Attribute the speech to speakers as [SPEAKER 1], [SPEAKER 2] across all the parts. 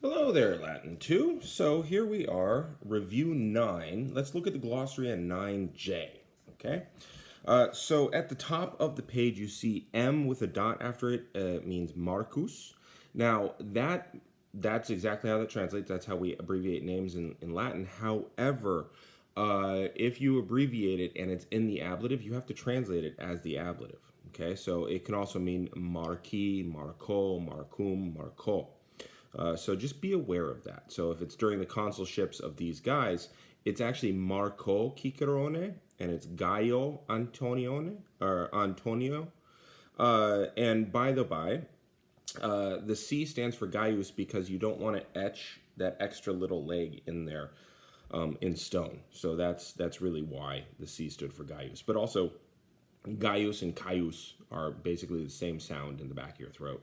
[SPEAKER 1] Hello there, Latin 2. So here we are, review 9. Let's look at the glossary on 9J, okay? So at the top of the page, you see M with a dot after it. It means Marcus. Now, that's exactly how that translates. That's how we abbreviate names in Latin. However, if you abbreviate it and it's in the ablative, you have to translate it as the ablative, okay? So it can also mean Marquis, Marco, Marcum, Marco. So just be aware of that. So if it's during the consulships of these guys, it's actually Marco Cicerone and it's Gaio Antonione or Antonio. And by the by, the C stands for Gaius because you don't want to etch that extra little leg in there in stone. So that's really why the C stood for Gaius. But also, Gaius and Caius are basically the same sound in the back of your throat.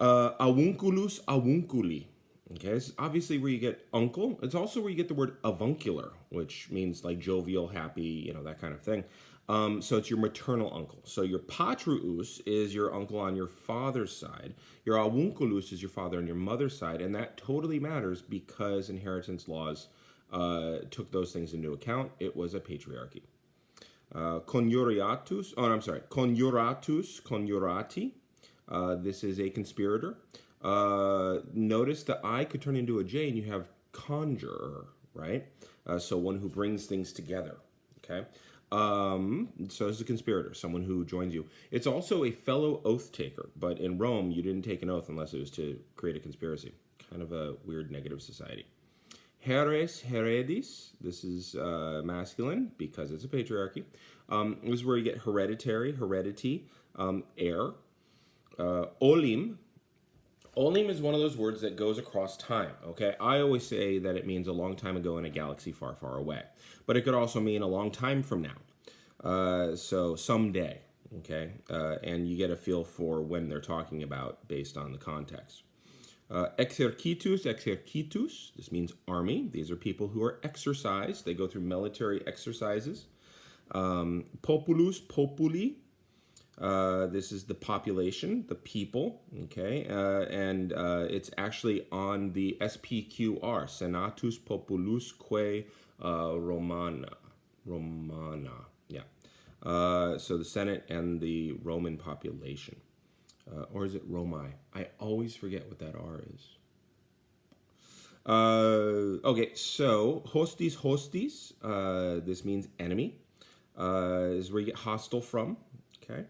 [SPEAKER 1] Avunculus, avunculi. Okay, this is obviously where you get uncle. It's also where you get the word avuncular, which means like jovial, happy, that kind of thing. So it's your maternal uncle. So your patrus is your uncle on your father's side. Your avunculus is your father on your mother's side. And that totally matters because inheritance laws took those things into account. It was a patriarchy. Conjuratus, conjurati. This is a conspirator. Notice the I could turn into a J and you have conjurer, right? So one who brings things together, okay? So it's a conspirator, someone who joins you. It's also a fellow oath taker, but in Rome, you didn't take an oath unless it was to create a conspiracy. Kind of a weird negative society. Heres, heredis, this is masculine because it's a patriarchy. This is where you get hereditary, heredity, heir. Olim. Olim is one of those words that goes across time, okay? I always say that it means a long time ago in a galaxy far, far away. But it could also mean a long time from now. So someday, okay? And you get a feel for when they're talking about based on the context. Exercitus, exercitus. This means army. These are people who are exercised. They go through military exercises. Populus, populi. This is the population, the people, okay, and it's actually on the SPQR, Senatus Populusque Romana, yeah. So the Senate and the Roman population, or is it Romi? I always forget what that R is. Okay, so hostis, hostis, this means enemy, is where you get hostile from, okay.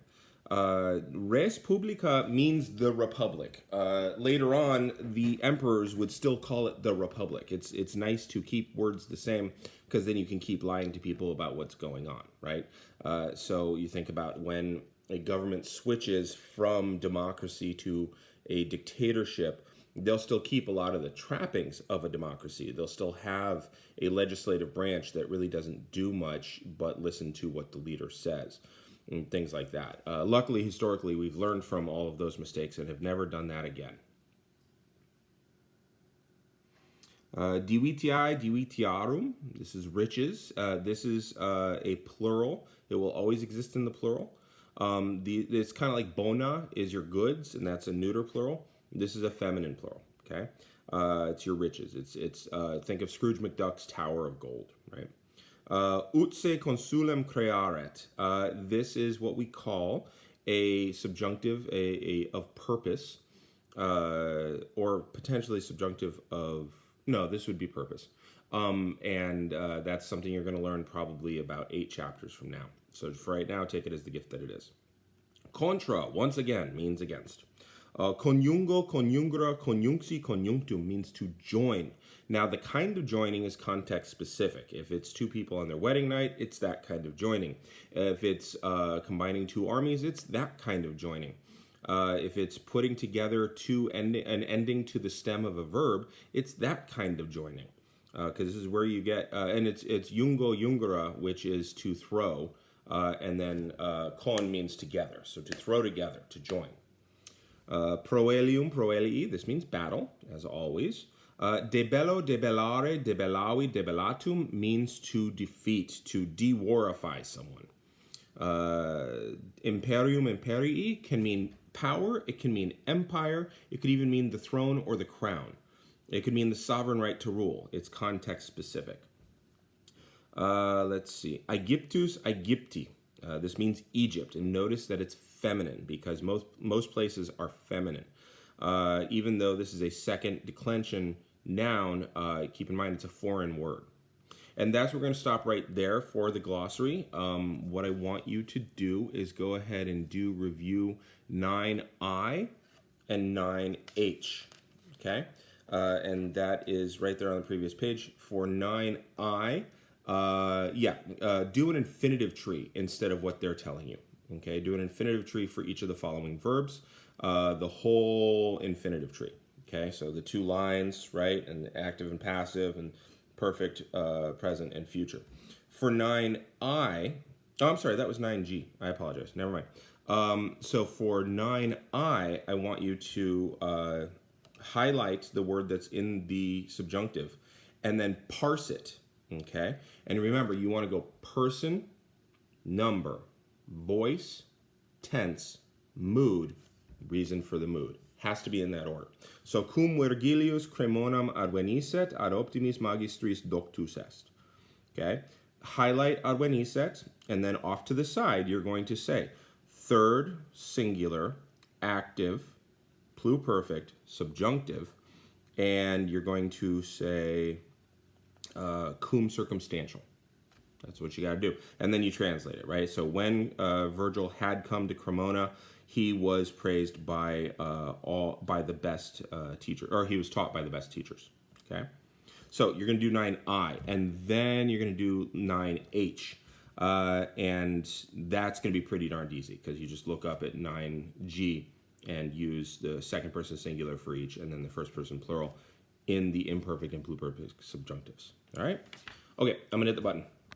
[SPEAKER 1] Res publica means the republic. Later on, the emperors would still call it the republic. It's nice to keep words the same because then you can keep lying to people about what's going on, right? So you think about when a government switches from democracy to a dictatorship, they'll still keep a lot of the trappings of a democracy. They'll still have a legislative branch that really doesn't do much but listen to what the leader says. And things like that. Luckily, historically, we've learned from all of those mistakes and have never done that again. Divitiae, divitiarum. This is riches. This is a plural. It will always exist in the plural. It's kind of like bona is your goods, and that's a neuter plural. This is a feminine plural. Okay, it's your riches. It's think of Scrooge McDuck's Tower of Gold, right? Utse consulem crearet. This is what we call a subjunctive of purpose, or potentially subjunctive of, no, this would be purpose. And that's something you're going to learn probably about 8 chapters from now. So for right now, take it as the gift that it is. Contra, once again, means against. Conjungo, conjungere, conjunxi, conjunctum means to join. Now, the kind of joining is context specific. If it's 2 people on their wedding night, it's that kind of joining. If it's combining 2 armies, it's that kind of joining. If it's putting together an ending to the stem of a verb, it's that kind of joining. Because this is where you get, and it's jungo, jungera, which is to throw, and then con means together. So to throw together, to join. Proelium, proelii, this means battle, as always. Debello, debellare, debellavi, debellatum means to defeat, to de-warify someone. Imperium, imperii can mean power, it can mean empire, it could even mean the throne or the crown. It could mean the sovereign right to rule. It's context specific. Let's see. Aegyptus, Aegypti. This means Egypt, and notice that it's feminine because most places are feminine. Even though this is a second declension noun, keep in mind it's a foreign word. And that's where we're going to stop right there for the glossary. What I want you to do is go ahead and do review 9I and 9H. Okay? And that is right there on the previous page. For 9I, do an infinitive tree instead of what they're telling you. Okay? Do an infinitive tree for each of the following verbs. The whole infinitive tree. Okay? So the two lines, right? And active and passive and perfect, present, and future. For 9I, oh, I'm sorry, that was 9G. I apologize. Never mind. So for 9I, I want you to highlight the word that's in the subjunctive and then parse it, okay? And remember, you want to go person, number, voice, tense, mood, reason for the mood. Has to be in that order. So, Cum Vergilius Cremonam advenisset ad optimis magistris doctus est. Okay? Highlight advenisset, and then off to the side, you're going to say third singular, active, pluperfect, subjunctive, and you're going to say cum circumstantial. That's what you got to do. And then you translate it, right? So when Vergil had come to Cremona, he was praised by the best teacher, or he was taught by the best teachers. Okay, so you're going to do 9I, and then you're going to do 9H, and that's going to be pretty darn easy because you just look up at 9G and use the second person singular for each, and then the first person plural in the imperfect and pluperfect subjunctives. All right. Okay, I'm going to hit the button.